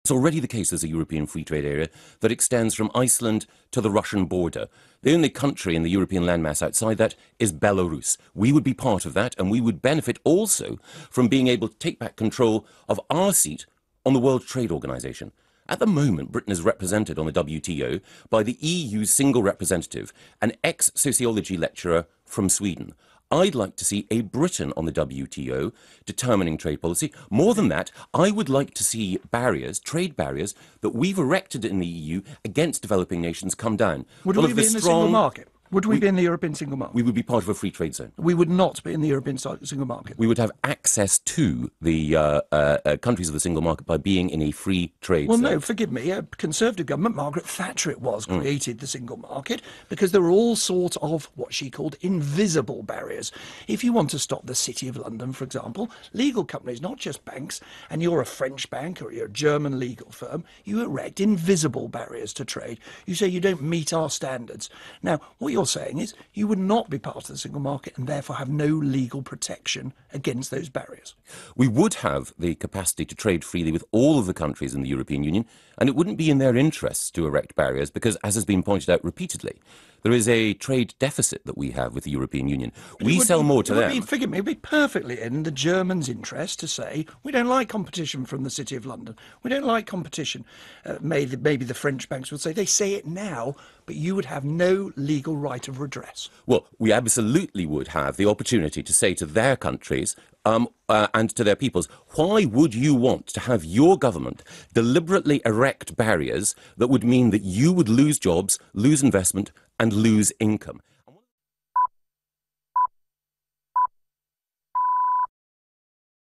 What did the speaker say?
It's already the case as a European free trade area that extends from Iceland to the Russian border. The only country in the European landmass outside that is Belarus. We would be part of that, and we would benefit also from being able to take back control of our seat on the World Trade Organization. At the moment, Britain is represented on the WTO by the EU's single representative, an ex-sociology lecturer from Sweden. I'd like to see a Britain on the WTO determining trade policy. More than that, I would like to see barriers, trade barriers, that we've erected in the EU against developing nations come down. Would we be in the single market? Would we be in the European single market? We would be part of a free trade zone. We would not be in the European single market. We would have access to the countries of the single market by being in a free trade zone. Well, no, forgive me. A Conservative government, Margaret Thatcher it was, created the single market because there were all sorts of what she called invisible barriers. If you want to stop the City of London, for example, legal companies, not just banks, and you're a French bank or you're a German legal firm, you erect invisible barriers to trade. You say you don't meet our standards. Now, what you're saying is you would not be part of the single market and therefore have no legal protection against those barriers. We would have the capacity to trade freely with all of the countries in the European Union, and it wouldn't be in their interests to erect barriers because, as has been pointed out repeatedly, there is a trade deficit that we have with the European Union. We sell more to them. Forgive me, it would be perfectly in the Germans' interest to say, we don't like competition from the City of London. We don't like competition. Maybe the French banks would say, they say it now, but you would have no legal right of redress. Well, we absolutely would have the opportunity to say to their countries and to their peoples, why would you want to have your government deliberately erect barriers that would mean that you would lose jobs, lose investment, and lose income?